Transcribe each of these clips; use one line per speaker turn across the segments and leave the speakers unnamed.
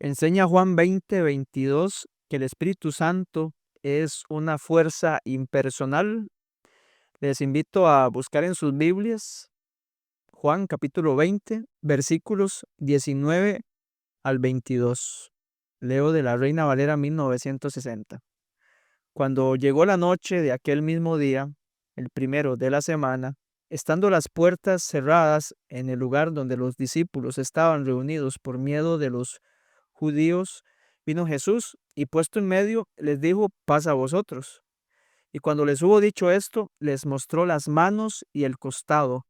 Enseña Juan 20:22 que el Espíritu Santo es una fuerza impersonal. Les invito a buscar en sus Biblias Juan capítulo 20, versículos 19 al 22. Leo de la Reina Valera 1960. Cuando llegó la noche de aquel mismo día, el primero de la semana, estando las puertas cerradas en el lugar donde los discípulos estaban reunidos por miedo de los judíos, vino Jesús y puesto en medio les dijo: paz a vosotros. Y cuando les hubo dicho esto, les mostró las manos y el costado,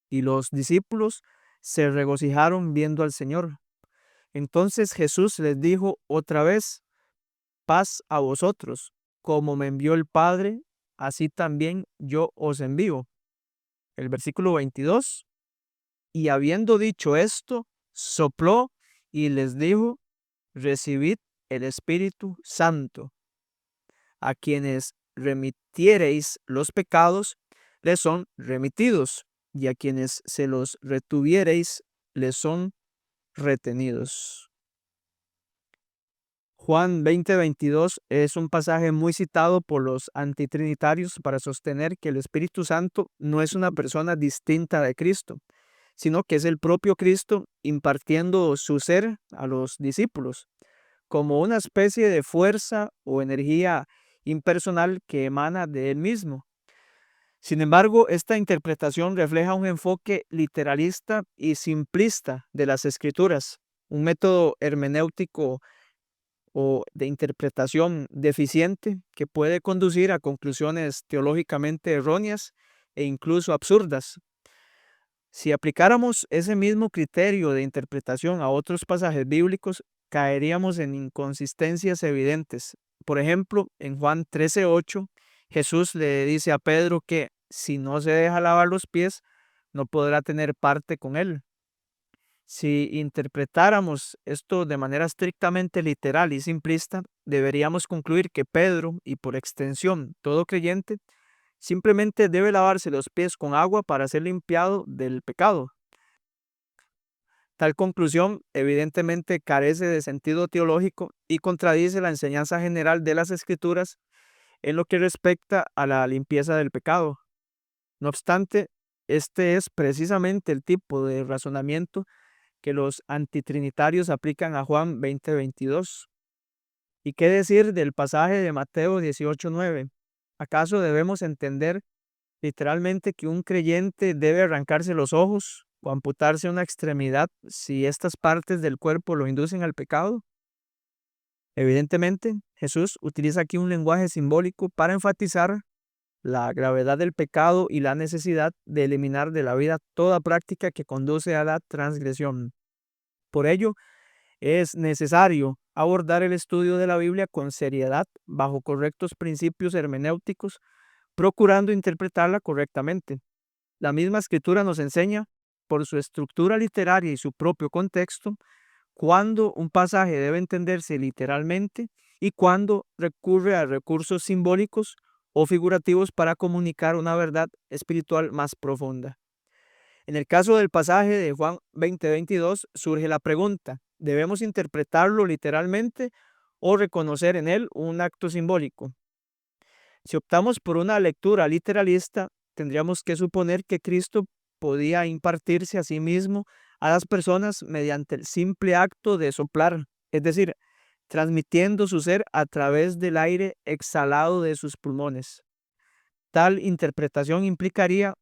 y los discípulos se regocijaron viendo al Señor. Entonces Jesús les dijo otra vez: paz a vosotros. Como me envió el Padre, así también yo os envío. El versículo 22. Y habiendo dicho esto, sopló y les dijo: recibid el Espíritu Santo. A quienes remitiereis los pecados, les son remitidos, y a quienes se los retuviereis, les son retenidos. Juan 20:22 es un pasaje muy citado por los antitrinitarios para sostener que el Espíritu Santo no es una persona distinta de Cristo, sino que es el propio Cristo impartiendo su ser a los discípulos, como una especie de fuerza o energía impersonal que emana de él mismo. Sin embargo, esta interpretación refleja un enfoque literalista y simplista de las Escrituras, un método hermenéutico o de interpretación deficiente que puede conducir a conclusiones teológicamente erróneas e incluso absurdas. Si aplicáramos ese mismo criterio de interpretación a otros pasajes bíblicos, caeríamos en inconsistencias evidentes. Por ejemplo, en Juan 13:8, Jesús le dice a Pedro que si no se deja lavar los pies, no podrá tener parte con él. Si interpretáramos esto de manera estrictamente literal y simplista, deberíamos concluir que Pedro, y por extensión todo creyente, simplemente debe lavarse los pies con agua para ser limpiado del pecado. Tal conclusión evidentemente carece de sentido teológico y contradice la enseñanza general de las Escrituras en lo que respecta a la limpieza del pecado. No obstante, este es precisamente el tipo de razonamiento que los antitrinitarios aplican a Juan 20:22. ¿Y qué decir del pasaje de Mateo 18:9? ¿Acaso debemos entender literalmente que un creyente debe arrancarse los ojos o amputarse una extremidad si estas partes del cuerpo lo inducen al pecado? Evidentemente, Jesús utiliza aquí un lenguaje simbólico para enfatizar la gravedad del pecado y la necesidad de eliminar de la vida toda práctica que conduce a la transgresión. Por ello, es necesario abordar el estudio de la Biblia con seriedad, bajo correctos principios hermenéuticos, procurando interpretarla correctamente. La misma escritura nos enseña, por su estructura literaria y su propio contexto, cuándo un pasaje debe entenderse literalmente y cuándo recurre a recursos simbólicos o figurativos para comunicar una verdad espiritual más profunda. En el caso del pasaje de Juan 20:22 surge la pregunta: ¿debemos interpretarlo literalmente o reconocer en él un acto simbólico? Si optamos por una lectura literalista, tendríamos que suponer que Cristo podía impartirse a sí mismo a las personas mediante el simple acto de soplar, es decir, transmitiendo su ser a través del aire exhalado de sus pulmones. Tal interpretación implicaría,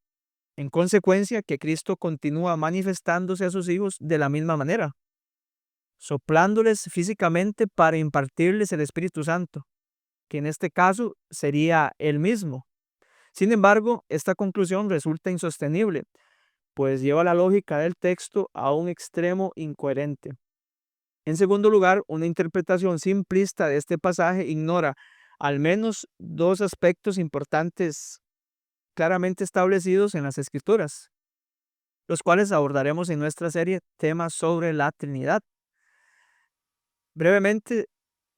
en consecuencia, que Cristo continúa manifestándose a sus hijos de la misma manera, soplándoles físicamente para impartirles el Espíritu Santo, que en este caso sería Él mismo. Sin embargo, esta conclusión resulta insostenible, pues lleva la lógica del texto a un extremo incoherente. En segundo lugar, una interpretación simplista de este pasaje ignora al menos dos aspectos importantes claramente establecidos en las Escrituras, los cuales abordaremos en nuestra serie Temas sobre la Trinidad. Brevemente,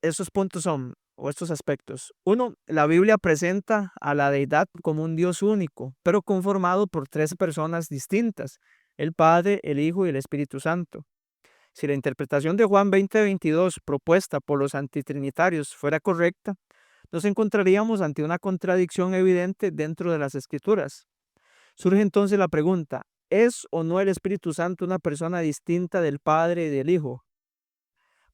estos puntos son, o estos aspectos. Uno, la Biblia presenta a la deidad como un Dios único, pero conformado por tres personas distintas: el Padre, el Hijo y el Espíritu Santo. Si la interpretación de Juan 20:22 propuesta por los antitrinitarios fuera correcta, nos encontraríamos ante una contradicción evidente dentro de las Escrituras. Surge entonces la pregunta, ¿es o no el Espíritu Santo una persona distinta del Padre y del Hijo?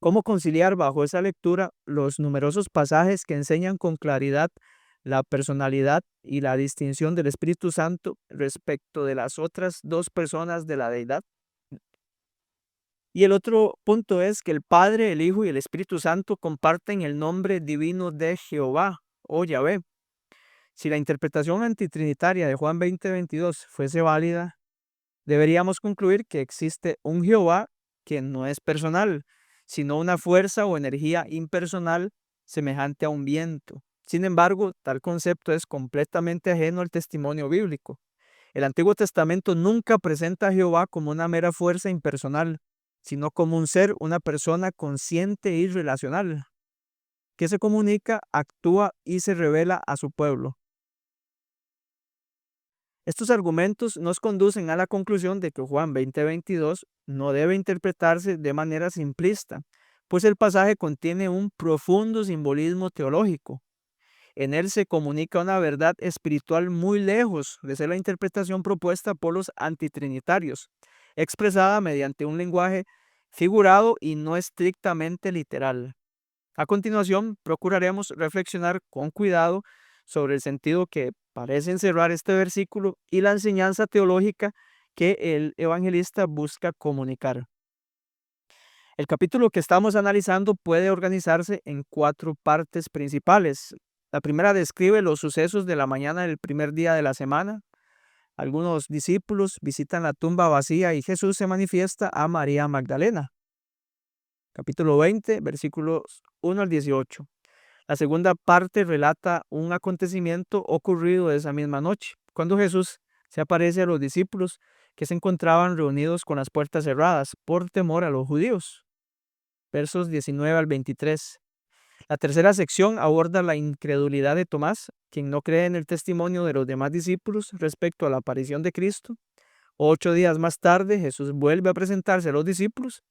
¿Cómo conciliar bajo esa lectura los numerosos pasajes que enseñan con claridad la personalidad y la distinción del Espíritu Santo respecto de las otras dos personas de la deidad? Y el otro punto es que el Padre, el Hijo y el Espíritu Santo comparten el nombre divino de Jehová o Yahvé. Si la interpretación antitrinitaria de Juan 20:22 fuese válida, deberíamos concluir que existe un Jehová que no es personal, sino una fuerza o energía impersonal semejante a un viento. Sin embargo, tal concepto es completamente ajeno al testimonio bíblico. El Antiguo Testamento nunca presenta a Jehová como una mera fuerza impersonal, sino como un ser, una persona consciente y relacional, que se comunica, actúa y se revela a su pueblo. Estos argumentos nos conducen a la conclusión de que Juan 20:22 no debe interpretarse de manera simplista, pues el pasaje contiene un profundo simbolismo teológico. En él se comunica una verdad espiritual muy lejos de ser la interpretación propuesta por los antitrinitarios, expresada mediante un lenguaje figurado y no estrictamente literal. A continuación, procuraremos reflexionar con cuidado sobre el sentido que parece encerrar este versículo y la enseñanza teológica que el evangelista busca comunicar. El capítulo que estamos analizando puede organizarse en 4 partes principales. La primera describe los sucesos de la mañana del primer día de la semana. Algunos discípulos visitan la tumba vacía y Jesús se manifiesta a María Magdalena. Capítulo 20, versículos 1 al 18. La segunda parte relata un acontecimiento ocurrido esa misma noche, cuando Jesús se aparece a los discípulos que se encontraban reunidos con las puertas cerradas por temor a los judíos. Versos 19 al 23. La tercera sección aborda la incredulidad de Tomás, quien no cree en el testimonio de los demás discípulos respecto a la aparición de Cristo. 8 días más tarde, Jesús vuelve a presentarse a los discípulos,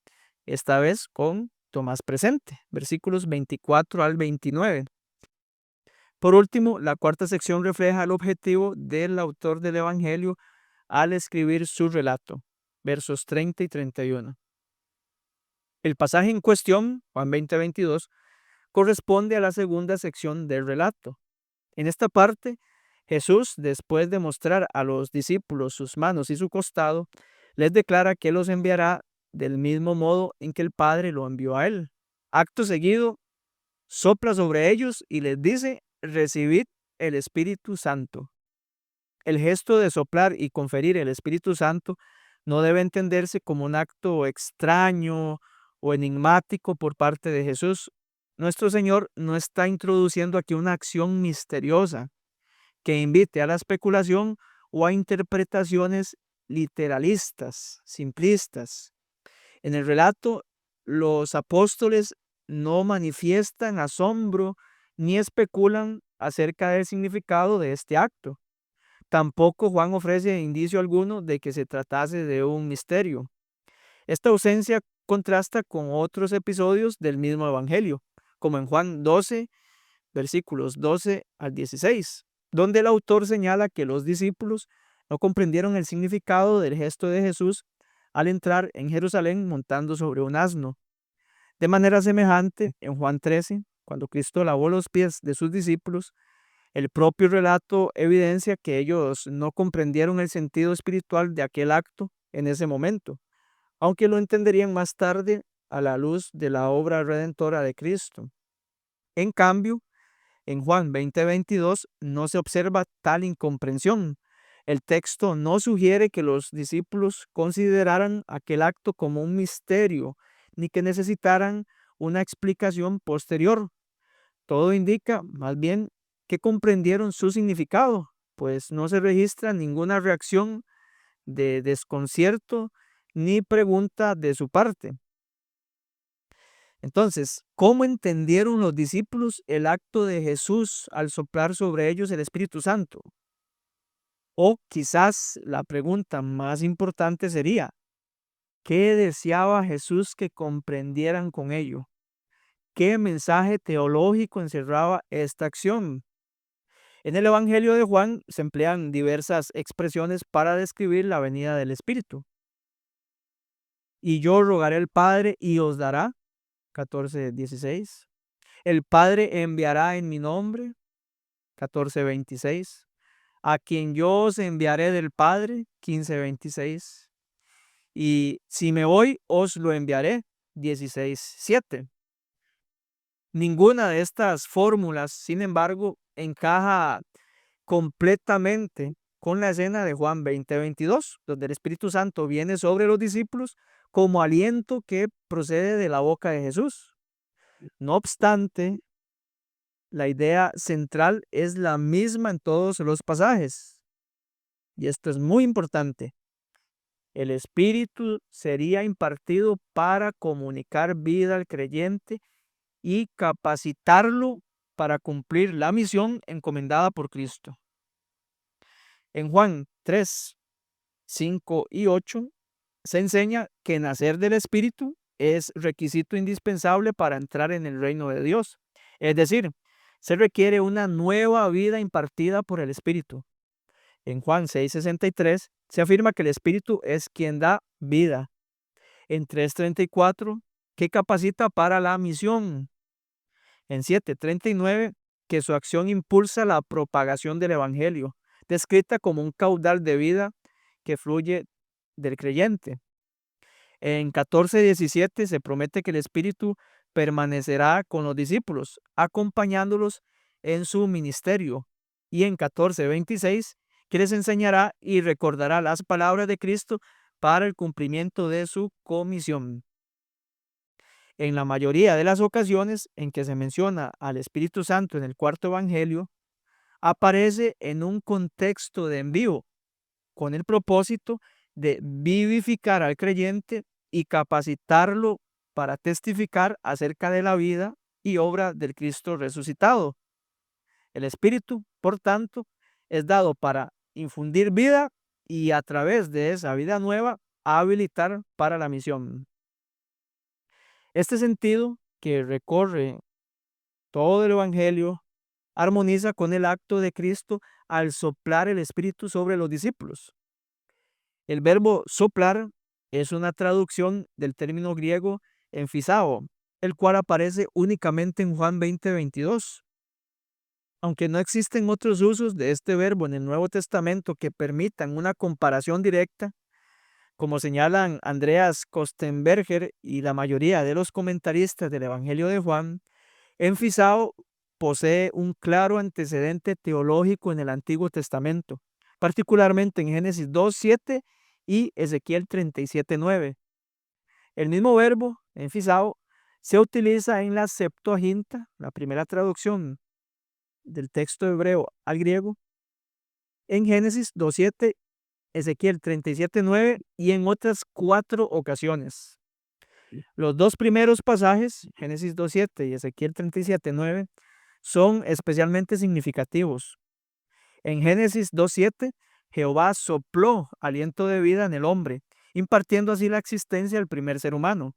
esta vez con Tomás presente, versículos 24 al 29. Por último, la cuarta sección refleja el objetivo del autor del Evangelio al escribir su relato, versos 30 y 31. El pasaje en cuestión, Juan 20:22, corresponde a la segunda sección del relato. En esta parte, Jesús, después de mostrar a los discípulos sus manos y su costado, les declara que los enviará del mismo modo en que el Padre lo envió a él. Acto seguido, sopla sobre ellos y les dice: recibid el Espíritu Santo. El gesto de soplar y conferir el Espíritu Santo no debe entenderse como un acto extraño o enigmático por parte de Jesús. Nuestro Señor no está introduciendo aquí una acción misteriosa que invite a la especulación o a interpretaciones literalistas, simplistas. En el relato, los apóstoles no manifiestan asombro ni especulan acerca del significado de este acto. Tampoco Juan ofrece indicio alguno de que se tratase de un misterio. Esta ausencia contrasta con otros episodios del mismo Evangelio, como en Juan 12, versículos 12 al 16, donde el autor señala que los discípulos no comprendieron el significado del gesto de Jesús al entrar en Jerusalén montando sobre un asno. De manera semejante, en Juan 13, cuando Cristo lavó los pies de sus discípulos, el propio relato evidencia que ellos no comprendieron el sentido espiritual de aquel acto en ese momento, aunque lo entenderían más tarde a la luz de la obra redentora de Cristo. En cambio, en Juan 20:22 no se observa tal incomprensión. El texto no sugiere que los discípulos consideraran aquel acto como un misterio, ni que necesitaran una explicación posterior. Todo indica, más bien, que comprendieron su significado, pues no se registra ninguna reacción de desconcierto ni pregunta de su parte. Entonces, ¿cómo entendieron los discípulos el acto de Jesús al soplar sobre ellos el Espíritu Santo? O quizás la pregunta más importante sería, ¿Qué deseaba Jesús que comprendieran con ello? ¿Qué mensaje teológico encerraba esta acción? En el Evangelio de Juan se emplean diversas expresiones para describir la venida del Espíritu. Y yo rogaré al Padre y os dará, 14:16. El Padre enviará en mi nombre, 14:26. A quien yo os enviaré del Padre, 15:26. Y si me voy, os lo enviaré, 16:7. Ninguna de estas fórmulas, sin embargo, encaja completamente con la escena de Juan 20:22, donde el Espíritu Santo viene sobre los discípulos como aliento que procede de la boca de Jesús. No obstante, la idea central es la misma en todos los pasajes. Y esto es muy importante. El Espíritu sería impartido para comunicar vida al creyente y capacitarlo para cumplir la misión encomendada por Cristo. En Juan 3, 5 y 8 se enseña que nacer del Espíritu es requisito indispensable para entrar en el reino de Dios. Es decir, se requiere una nueva vida impartida por el Espíritu. En Juan 6:63 se afirma que el Espíritu es quien da vida. En 3:34 que capacita para la misión. En 7:39 que su acción impulsa la propagación del Evangelio, descrita como un caudal de vida que fluye del creyente. En 14:17 se promete que el Espíritu permanecerá con los discípulos, acompañándolos en su ministerio. Y en 14:26 que les enseñará y recordará las palabras de Cristo para el cumplimiento de su comisión. En la mayoría de las ocasiones en que se menciona al Espíritu Santo en el cuarto Evangelio, aparece en un contexto de envío, con el propósito de vivificar al creyente y capacitarlo para testificar acerca de la vida y obra del Cristo resucitado. El Espíritu, por tanto, es dado para infundir vida y a través de esa vida nueva habilitar para la misión. Este sentido, que recorre todo el Evangelio, armoniza con el acto de Cristo al soplar el Espíritu sobre los discípulos. El verbo soplar es una traducción del término griego enfisao, el cual aparece únicamente en Juan 20:22. Aunque no existen otros usos de este verbo en el Nuevo Testamento que permitan una comparación directa, como señalan Andreas Kostenberger y la mayoría de los comentaristas del Evangelio de Juan, enfisao posee un claro antecedente teológico en el Antiguo Testamento, particularmente en Génesis 2:7 y Ezequiel 37:9. El mismo verbo, enfisao, se utiliza en la Septuaginta, la primera traducción del texto hebreo al griego, en Génesis 2:7, Ezequiel 37:9 y en otras 4 ocasiones. Los dos primeros pasajes, Génesis 2:7 y Ezequiel 37:9, son especialmente significativos. En Génesis 2:7, Jehová sopló aliento de vida en el hombre, impartiendo así la existencia del primer ser humano.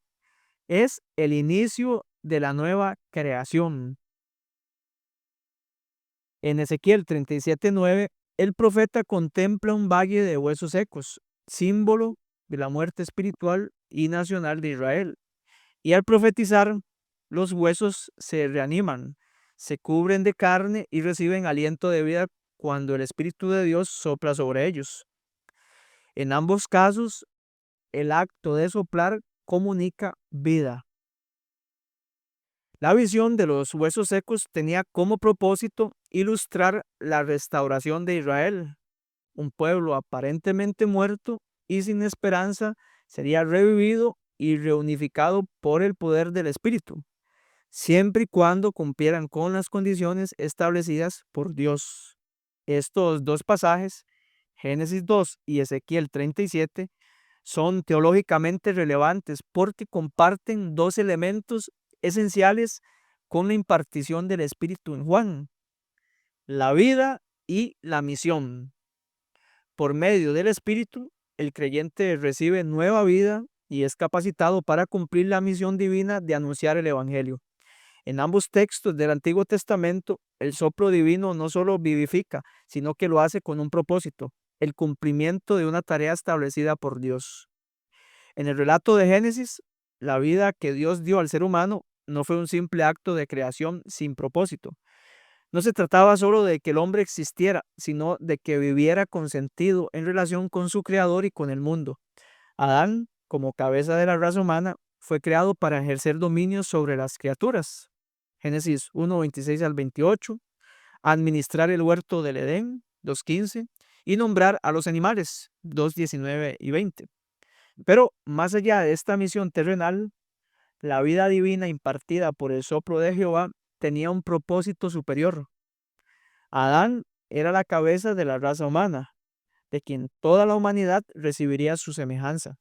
Es el inicio de la nueva creación. En Ezequiel 37:9, el profeta contempla un valle de huesos secos, símbolo de la muerte espiritual y nacional de Israel. Y al profetizar, los huesos se reaniman, se cubren de carne y reciben aliento de vida cuando el Espíritu de Dios sopla sobre ellos. En ambos casos, el acto de soplar comunica vida. La visión de los huesos secos tenía como propósito ilustrar la restauración de Israel. Un pueblo aparentemente muerto y sin esperanza sería revivido y reunificado por el poder del Espíritu, siempre y cuando cumplieran con las condiciones establecidas por Dios. Estos dos pasajes, Génesis 2 y Ezequiel 37, son teológicamente relevantes porque comparten dos elementos esenciales con la impartición del Espíritu en Juan: la vida y la misión. Por medio del Espíritu, el creyente recibe nueva vida y es capacitado para cumplir la misión divina de anunciar el Evangelio. En ambos textos del Antiguo Testamento, el soplo divino no solo vivifica, sino que lo hace con un propósito, el cumplimiento de una tarea establecida por Dios. En el relato de Génesis, la vida que Dios dio al ser humano no fue un simple acto de creación sin propósito. No se trataba solo de que el hombre existiera, sino de que viviera con sentido en relación con su creador y con el mundo. Adán, como cabeza de la raza humana, fue creado para ejercer dominio sobre las criaturas. Génesis 1:26 al 28, administrar el huerto del Edén, 2:15, y nombrar a los animales, 2:19 y 20. Pero más allá de esta misión terrenal, la vida divina impartida por el soplo de Jehová tenía un propósito superior. Adán era la cabeza de la raza humana, de quien toda la humanidad recibiría su semejanza.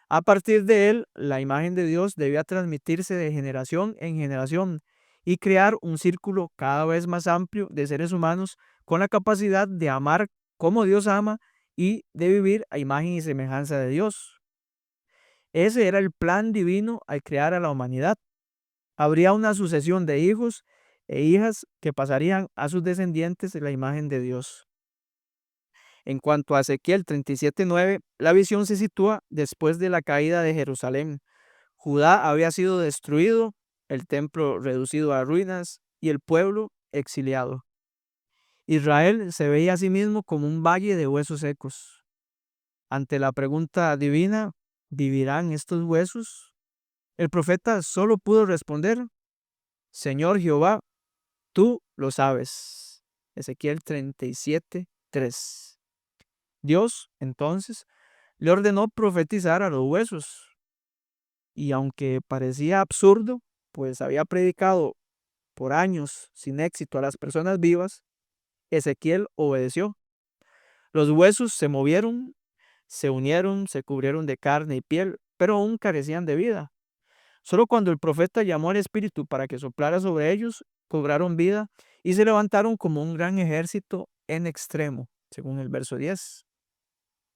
A partir de él, la imagen de Dios debía transmitirse de generación en generación y crear un círculo cada vez más amplio de seres humanos con la capacidad de amar como Dios ama y de vivir a imagen y semejanza de Dios. Ese era el plan divino al crear a la humanidad. Habría una sucesión de hijos e hijas que pasarían a sus descendientes la imagen de Dios. En cuanto a Ezequiel 37:9, la visión se sitúa después de la caída de Jerusalén. Judá había sido destruido, el templo reducido a ruinas y el pueblo exiliado. Israel se veía a sí mismo como un valle de huesos secos. Ante la pregunta divina, ¿vivirán estos huesos? El profeta solo pudo responder, Señor Jehová, tú lo sabes. Ezequiel 37:3. Dios, entonces, le ordenó profetizar a los huesos. Y aunque parecía absurdo, pues había predicado por años sin éxito a las personas vivas, Ezequiel obedeció. Los huesos se movieron, se unieron, se cubrieron de carne y piel, pero aún carecían de vida. Solo cuando el profeta llamó al Espíritu para que soplara sobre ellos, cobraron vida y se levantaron como un gran ejército en extremo, según el verso 10.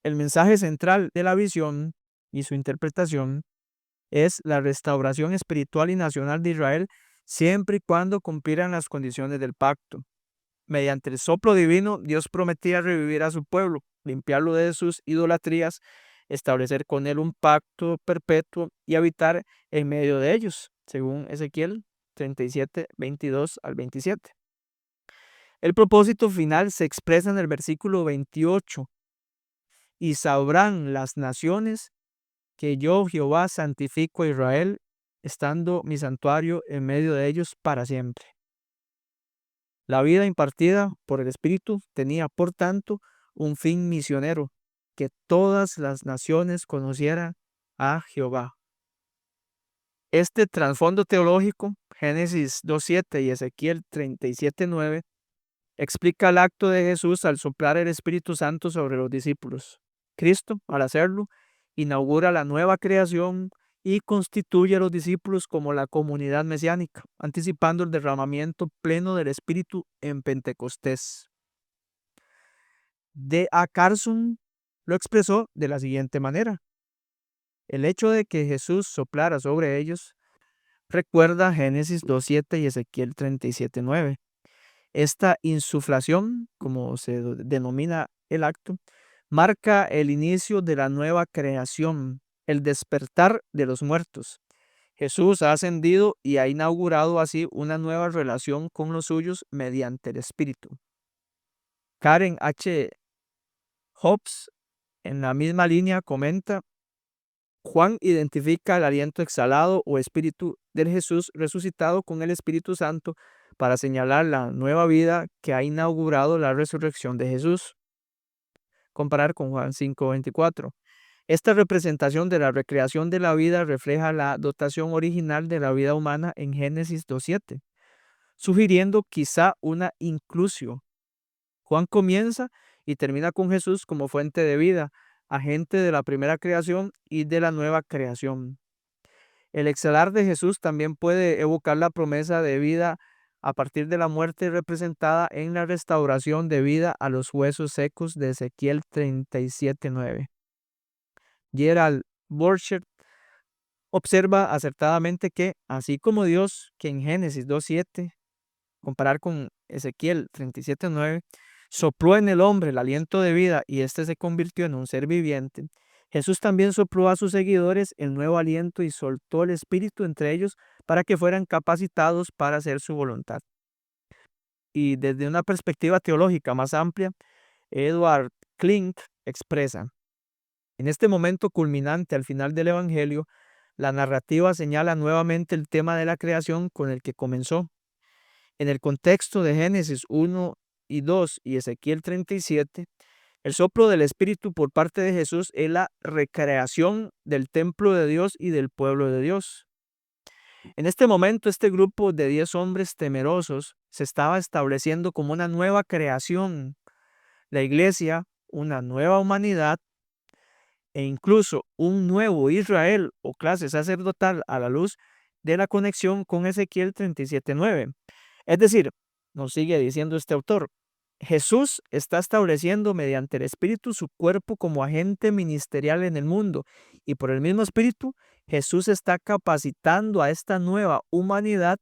El mensaje central de la visión y su interpretación es la restauración espiritual y nacional de Israel siempre y cuando cumplieran las condiciones del pacto. Mediante el soplo divino, Dios prometía revivir a su pueblo, limpiarlo de sus idolatrías, establecer con él un pacto perpetuo y habitar en medio de ellos, según Ezequiel 37:22 al 27. El propósito final se expresa en el versículo 28. Y sabrán las naciones que yo, Jehová, santifico a Israel, estando mi santuario en medio de ellos para siempre. La vida impartida por el Espíritu tenía, por tanto, un fin misionero, que todas las naciones conocieran a Jehová. Este trasfondo teológico, Génesis 2:7 y Ezequiel 37:9, explica el acto de Jesús al soplar el Espíritu Santo sobre los discípulos. Cristo, al hacerlo, inaugura la nueva creación y constituye a los discípulos como la comunidad mesiánica, anticipando el derramamiento pleno del Espíritu en Pentecostés. D. A. Carson lo expresó de la siguiente manera. El hecho de que Jesús soplara sobre ellos recuerda Génesis 2:7 y Ezequiel 37:9. Esta insuflación, como se denomina el acto, marca el inicio de la nueva creación, el despertar de los muertos. Jesús ha ascendido y ha inaugurado así una nueva relación con los suyos mediante el Espíritu. Karen H. Hobbes, en la misma línea, comenta, Juan identifica el aliento exhalado o espíritu del Jesús resucitado con el Espíritu Santo para señalar la nueva vida que ha inaugurado la resurrección de Jesús. Comparar con Juan 5:24. Esta representación de la recreación de la vida refleja la dotación original de la vida humana en Génesis 2:7, sugiriendo quizá una inclusio. Juan comienza y termina con Jesús como fuente de vida, agente de la primera creación y de la nueva creación. El exhalar de Jesús también puede evocar la promesa de vida a partir de la muerte representada en la restauración de vida a los huesos secos de Ezequiel 37:9. Gerald Borchert Observa acertadamente que, así como Dios, que en Génesis 2:7, comparar con Ezequiel 37:9, sopló en el hombre el aliento de vida y éste se convirtió en un ser viviente, Jesús también sopló a sus seguidores el nuevo aliento y soltó el Espíritu entre ellos para que fueran capacitados para hacer su voluntad. Y desde una perspectiva teológica más amplia, Edward Klink expresa: en este momento culminante al final del Evangelio, la narrativa señala nuevamente el tema de la creación con el que comenzó. En el contexto de Génesis 1 y 2 y Ezequiel 37, el soplo del Espíritu por parte de Jesús es la recreación del templo de Dios y del pueblo de Dios. En este momento, este grupo de 10 hombres temerosos se estaba estableciendo como una nueva creación, la iglesia, una nueva humanidad e incluso un nuevo Israel o clase sacerdotal a la luz de la conexión con Ezequiel 37:9. Es decir, nos sigue diciendo este autor, Jesús está estableciendo mediante el Espíritu su cuerpo como agente ministerial en el mundo y por el mismo Espíritu Jesús está capacitando a esta nueva humanidad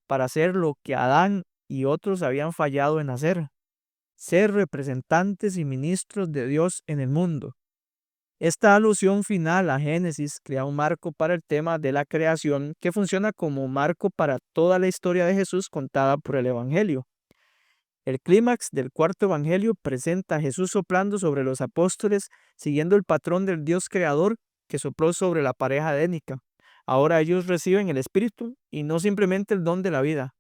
para hacer lo que Adán y otros habían fallado en hacer, ser representantes y ministros de Dios en el mundo. Esta alusión final a Génesis crea un marco para el tema de la creación que funciona como marco para toda la historia de Jesús contada por el Evangelio. El clímax del cuarto Evangelio presenta a Jesús soplando sobre los apóstoles siguiendo el patrón del Dios creador que sopló sobre la pareja edénica. Ahora ellos reciben el Espíritu y no simplemente el don de la vida.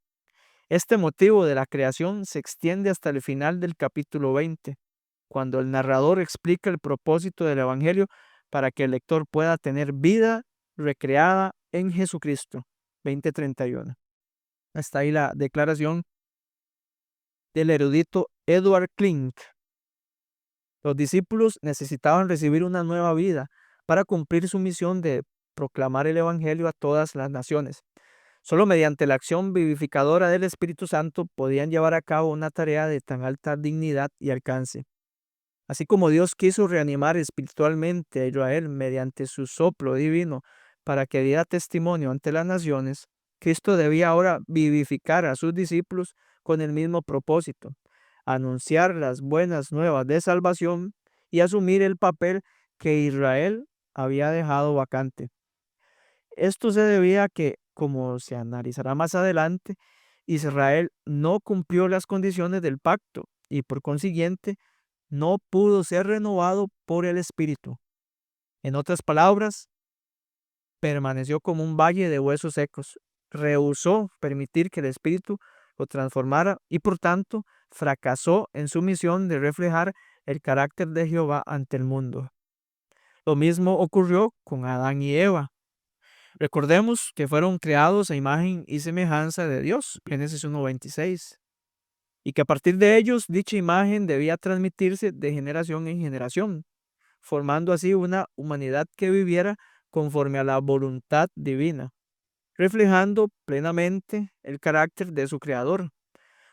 Este motivo de la creación se extiende hasta el final del capítulo 20, cuando el narrador explica el propósito del Evangelio para que el lector pueda tener vida recreada en Jesucristo. 20:31. Hasta ahí la declaración del erudito Edward Klink. Los discípulos necesitaban recibir una nueva vida para cumplir su misión de proclamar el Evangelio a todas las naciones. Solo mediante la acción vivificadora del Espíritu Santo podían llevar a cabo una tarea de tan alta dignidad y alcance. Así como Dios quiso reanimar espiritualmente a Israel mediante su soplo divino para que diera testimonio ante las naciones, Cristo debía ahora vivificar a sus discípulos con el mismo propósito, anunciar las buenas nuevas de salvación y asumir el papel que Israel había dejado vacante. Esto se debía a que, como se analizará más adelante, Israel no cumplió las condiciones del pacto y por consiguiente no pudo ser renovado por el Espíritu. En otras palabras, permaneció como un valle de huesos secos, rehusó permitir que el Espíritu lo transformara y por tanto fracasó en su misión de reflejar el carácter de Jehová ante el mundo. Lo mismo ocurrió con Adán y Eva. Recordemos que fueron creados a imagen y semejanza de Dios, Génesis 1:26, y que a partir de ellos dicha imagen debía transmitirse de generación en generación, formando así una humanidad que viviera conforme a la voluntad divina, reflejando plenamente el carácter de su creador.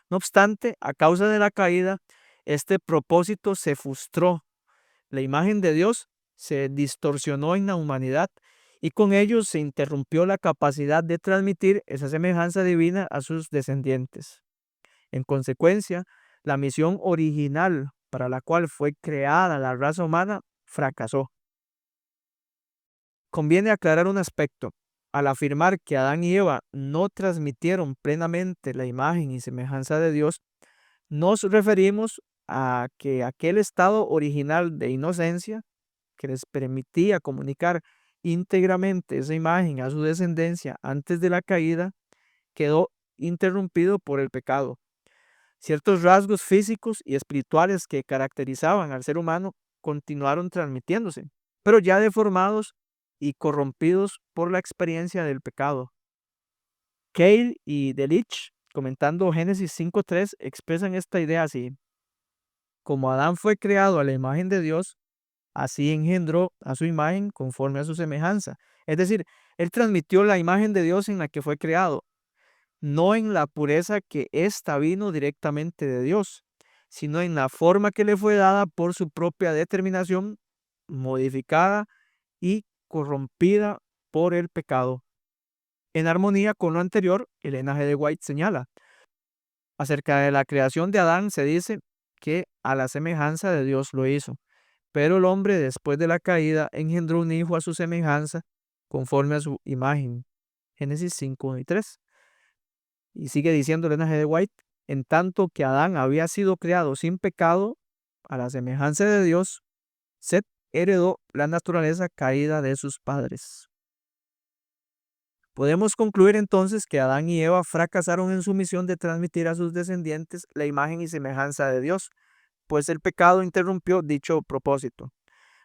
No obstante, a causa de la caída, este propósito se frustró. La imagen de Dios se distorsionó en la humanidad y con ello se interrumpió la capacidad de transmitir esa semejanza divina a sus descendientes. En consecuencia, la misión original para la cual fue creada la raza humana fracasó. Conviene aclarar un aspecto. Al afirmar que Adán y Eva no transmitieron plenamente la imagen y semejanza de Dios, nos referimos a que aquel estado original de inocencia que les permitía comunicar íntegramente esa imagen a su descendencia antes de la caída quedó interrumpido por el pecado. Ciertos rasgos físicos y espirituales que caracterizaban al ser humano continuaron transmitiéndose, pero ya deformados y corrompidos por la experiencia del pecado. Cale y Delitzsch, comentando Génesis 5:3, expresan esta idea así: como Adán fue creado a la imagen de Dios, así engendró a su imagen conforme a su semejanza. Es decir, él transmitió la imagen de Dios en la que fue creado, no en la pureza que ésta vino directamente de Dios, sino en la forma que le fue dada por su propia determinación, modificada y corrompida por el pecado. En armonía con lo anterior, Elena G. de White señala, acerca de la creación de Adán se dice que a la semejanza de Dios lo hizo, pero el hombre después de la caída engendró un hijo a su semejanza, conforme a su imagen. Génesis 5, 1 y 3. Y sigue diciendo Elena G. de White, en tanto que Adán había sido creado sin pecado, a la semejanza de Dios, Set heredó la naturaleza caída de sus padres. Podemos concluir entonces que Adán y Eva fracasaron en su misión de transmitir a sus descendientes la imagen y semejanza de Dios, pues el pecado interrumpió dicho propósito.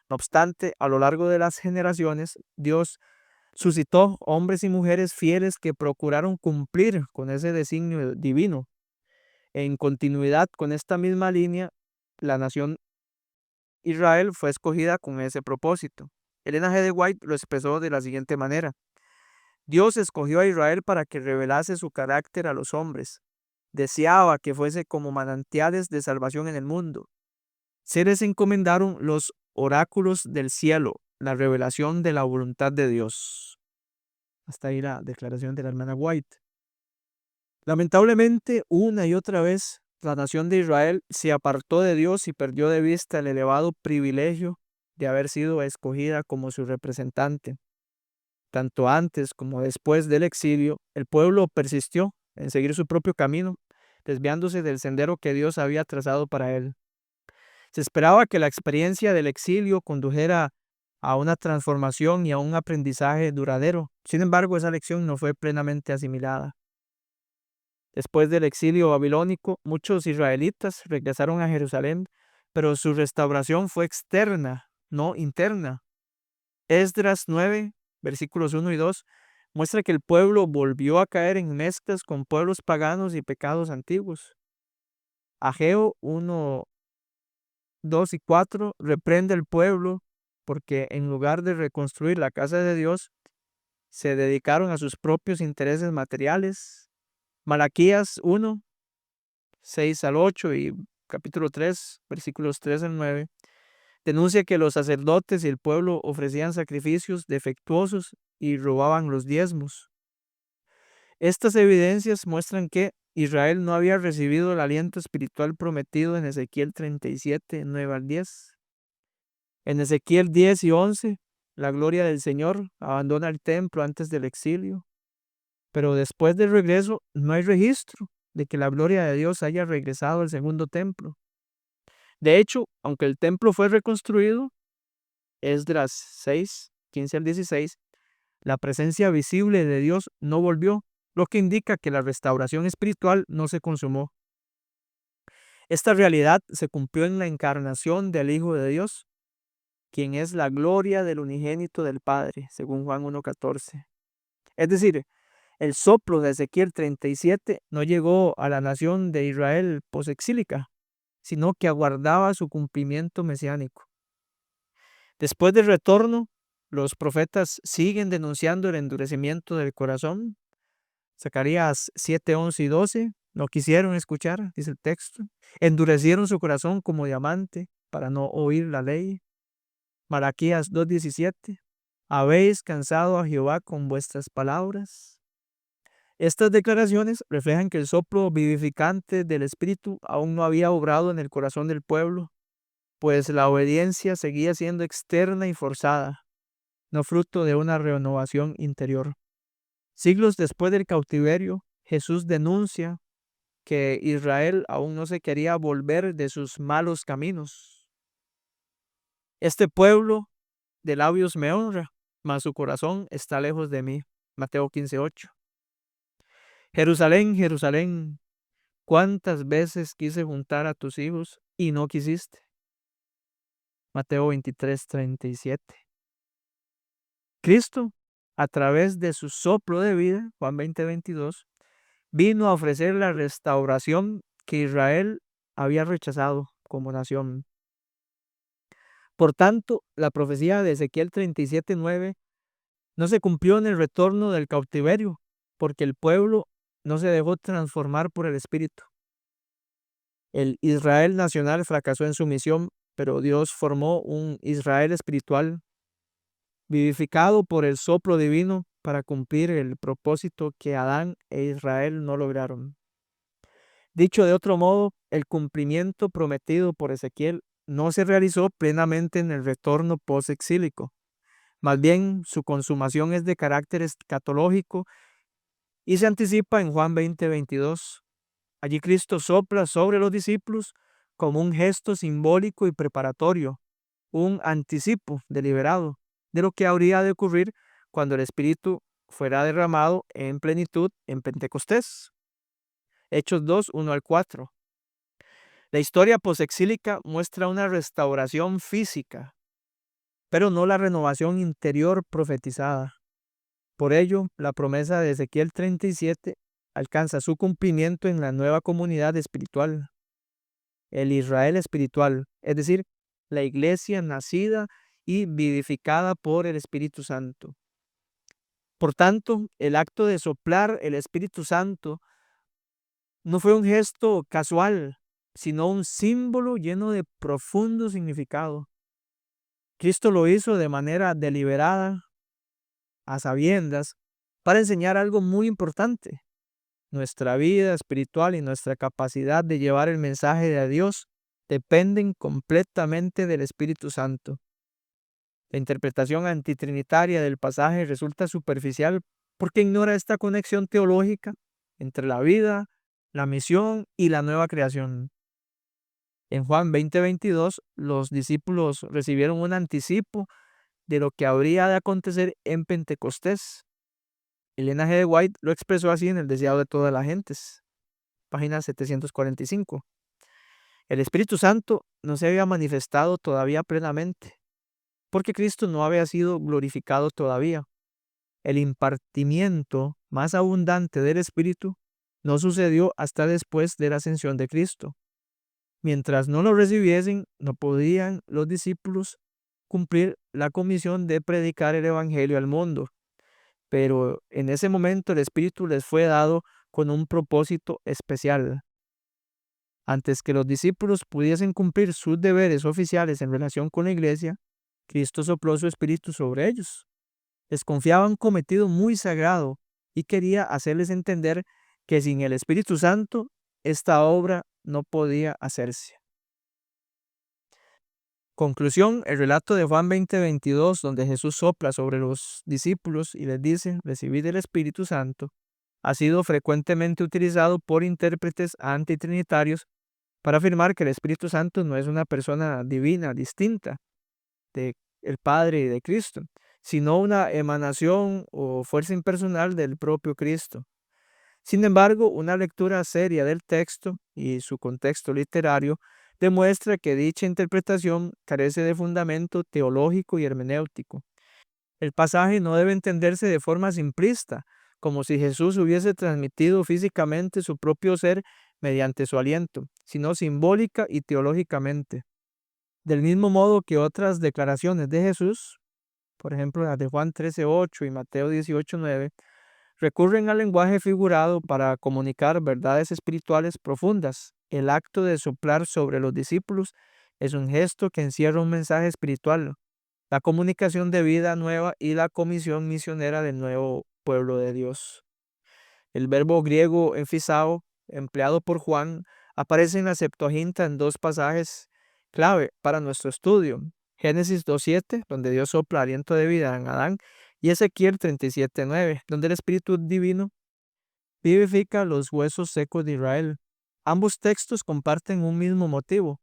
No obstante, a lo largo de las generaciones, Dios suscitó hombres y mujeres fieles que procuraron cumplir con ese designio divino. En continuidad con esta misma línea, la nación Israel fue escogida con ese propósito. Elena G. de White lo expresó de la siguiente manera: Dios escogió a Israel para que revelase su carácter a los hombres. Deseaba que fuese como manantiales de salvación en el mundo. Se les encomendaron los oráculos del cielo, la revelación de la voluntad de Dios. Hasta ahí la declaración de la hermana White. Lamentablemente, una y otra vez, la nación de Israel se apartó de Dios y perdió de vista el elevado privilegio de haber sido escogida como su representante. Tanto antes como después del exilio, el pueblo persistió en seguir su propio camino, desviándose del sendero que Dios había trazado para él. Se esperaba que la experiencia del exilio condujera a una transformación y a un aprendizaje duradero. Sin embargo, esa lección no fue plenamente asimilada. Después del exilio babilónico, muchos israelitas regresaron a Jerusalén, pero su restauración fue externa, no interna. Esdras 9, versículos 1 y 2, muestra que el pueblo volvió a caer en mezclas con pueblos paganos y pecados antiguos. Ageo 1, 2 y 4 reprende al pueblo porque en lugar de reconstruir la casa de Dios, se dedicaron a sus propios intereses materiales. Malaquías 1, 6 al 8 y capítulo 3, versículos 3 al 9, denuncia que los sacerdotes y el pueblo ofrecían sacrificios defectuosos y robaban los diezmos. Estas evidencias muestran que Israel no había recibido el aliento espiritual prometido en Ezequiel 37, 9 al 10. En Ezequiel 10 y 11, la gloria del Señor abandona el templo antes del exilio, pero después del regreso no hay registro de que la gloria de Dios haya regresado al segundo templo. De hecho, aunque el templo fue reconstruido, Esdras 6, 15 al 16, la presencia visible de Dios no volvió, lo que indica que la restauración espiritual no se consumó. Esta realidad se cumplió en la encarnación del Hijo de Dios, quien es la gloria del unigénito del Padre, según Juan 1:14. Es decir, el soplo de Ezequiel 37 no llegó a la nación de Israel posexílica, sino que aguardaba su cumplimiento mesiánico. Después del retorno, los profetas siguen denunciando el endurecimiento del corazón. Zacarías 7, 11 y 12, no quisieron escuchar, dice el texto. Endurecieron su corazón como diamante para no oír la ley. Malaquías 2:17, habéis cansado a Jehová con vuestras palabras. Estas declaraciones reflejan que el soplo vivificante del Espíritu aún no había obrado en el corazón del pueblo, pues la obediencia seguía siendo externa y forzada, no fruto de una renovación interior. Siglos después del cautiverio, Jesús denuncia que Israel aún no se quería volver de sus malos caminos. Este pueblo de labios me honra, mas su corazón está lejos de mí. Mateo 15:8. Jerusalén, Jerusalén, ¿cuántas veces quise juntar a tus hijos y no quisiste? Mateo 23:37. Cristo, a través de su soplo de vida, Juan 20:22, vino a ofrecer la restauración que Israel había rechazado como nación. Por tanto, la profecía de Ezequiel 37:9 no se cumplió en el retorno del cautiverio, porque el pueblo no se dejó transformar por el Espíritu. El Israel nacional fracasó en su misión, pero Dios formó un Israel espiritual, vivificado por el soplo divino para cumplir el propósito que Adán e Israel no lograron. Dicho de otro modo, el cumplimiento prometido por Ezequiel no se realizó plenamente en el retorno post-exílico. Más bien, su consumación es de carácter escatológico y se anticipa en Juan 20:22. Allí Cristo sopla sobre los discípulos como un gesto simbólico y preparatorio, un anticipo deliberado de lo que habría de ocurrir cuando el Espíritu fuera derramado en plenitud en Pentecostés. Hechos 2, 1 al 4. La historia posexílica muestra una restauración física, pero no la renovación interior profetizada. Por ello, la promesa de Ezequiel 37 alcanza su cumplimiento en la nueva comunidad espiritual, el Israel espiritual, es decir, la iglesia nacida y vivificada por el Espíritu Santo. Por tanto, el acto de soplar el Espíritu Santo no fue un gesto casual, sino un símbolo lleno de profundo significado. Cristo lo hizo de manera deliberada, a sabiendas, para enseñar algo muy importante. Nuestra vida espiritual y nuestra capacidad de llevar el mensaje de Dios dependen completamente del Espíritu Santo. La interpretación antitrinitaria del pasaje resulta superficial porque ignora esta conexión teológica entre la vida, la misión y la nueva creación. En Juan 20:22, los discípulos recibieron un anticipo de lo que habría de acontecer en Pentecostés. Elena G. de White lo expresó así en El deseado de todas las gentes, página 745. El Espíritu Santo no se había manifestado todavía plenamente, porque Cristo no había sido glorificado todavía. El impartimiento más abundante del Espíritu no sucedió hasta después de la ascensión de Cristo. Mientras no lo recibiesen, no podían los discípulos cumplir la comisión de predicar el Evangelio al mundo. Pero en ese momento el Espíritu les fue dado con un propósito especial. Antes que los discípulos pudiesen cumplir sus deberes oficiales en relación con la iglesia, Cristo sopló su Espíritu sobre ellos. Les confiaba un cometido muy sagrado y quería hacerles entender que sin el Espíritu Santo esta obra no podía hacerse. Conclusión, el relato de Juan 20:22, donde Jesús sopla sobre los discípulos y les dice, recibid el Espíritu Santo, ha sido frecuentemente utilizado por intérpretes antitrinitarios para afirmar que el Espíritu Santo no es una persona divina distinta de el Padre y de Cristo, sino una emanación o fuerza impersonal del propio Cristo. Sin embargo, una lectura seria del texto y su contexto literario demuestra que dicha interpretación carece de fundamento teológico y hermenéutico. El pasaje no debe entenderse de forma simplista, como si Jesús hubiese transmitido físicamente su propio ser mediante su aliento, sino simbólica y teológicamente. Del mismo modo que otras declaraciones de Jesús, por ejemplo las de Juan 13:8 y Mateo 18:9, recurren al lenguaje figurado para comunicar verdades espirituales profundas. El acto de soplar sobre los discípulos es un gesto que encierra un mensaje espiritual, la comunicación de vida nueva y la comisión misionera del nuevo pueblo de Dios. El verbo griego enfisao, empleado por Juan, aparece en la Septuaginta en dos pasajes clave para nuestro estudio. Génesis 2:7, donde Dios sopla aliento de vida en Adán, y Ezequiel 37:9, donde el Espíritu Divino vivifica los huesos secos de Israel. Ambos textos comparten un mismo motivo.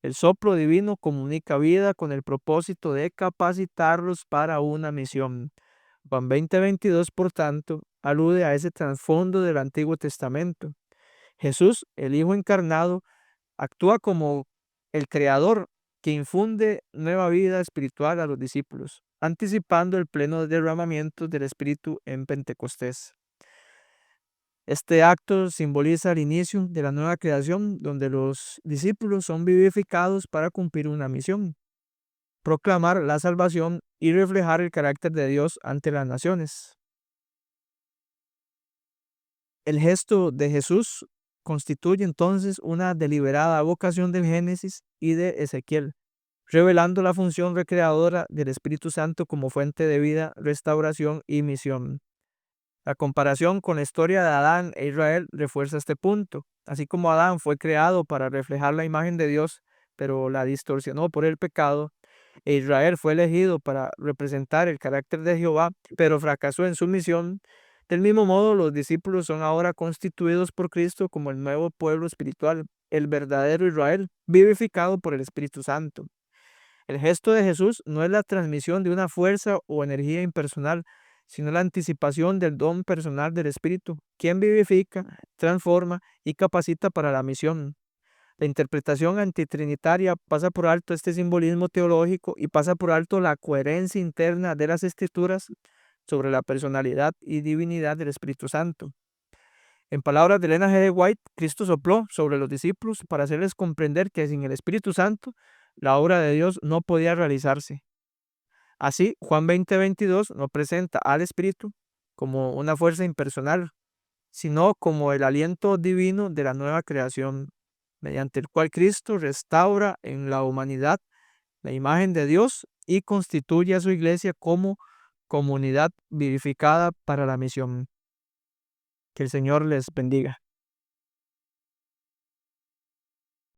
El soplo divino comunica vida con el propósito de capacitarlos para una misión. Juan 20:22, por tanto, alude a ese trasfondo del Antiguo Testamento. Jesús, el Hijo encarnado, actúa como el Creador que infunde nueva vida espiritual a los discípulos, anticipando el pleno derramamiento del Espíritu en Pentecostés. Este acto simboliza el inicio de la nueva creación, donde los discípulos son vivificados para cumplir una misión, proclamar la salvación y reflejar el carácter de Dios ante las naciones. El gesto de Jesús constituye entonces una deliberada vocación del Génesis y de Ezequiel, revelando la función recreadora del Espíritu Santo como fuente de vida, restauración y misión. La comparación con la historia de Adán e Israel refuerza este punto. Así como Adán fue creado para reflejar la imagen de Dios, pero la distorsionó por el pecado, e Israel fue elegido para representar el carácter de Jehová, pero fracasó en su misión. Del mismo modo, los discípulos son ahora constituidos por Cristo como el nuevo pueblo espiritual, el verdadero Israel, vivificado por el Espíritu Santo. El gesto de Jesús no es la transmisión de una fuerza o energía impersonal, sino la anticipación del don personal del Espíritu, quien vivifica, transforma y capacita para la misión. La interpretación antitrinitaria pasa por alto este simbolismo teológico y pasa por alto la coherencia interna de las Escrituras sobre la personalidad y divinidad del Espíritu Santo. En palabras de Elena G. de White, Cristo sopló sobre los discípulos para hacerles comprender que sin el Espíritu Santo la obra de Dios no podía realizarse. Así, Juan 20:22 no presenta al Espíritu como una fuerza impersonal, sino como el aliento divino de la nueva creación, mediante el cual Cristo restaura en la humanidad la imagen de Dios y constituye a su iglesia como comunidad vivificada para la misión. Que el Señor les bendiga.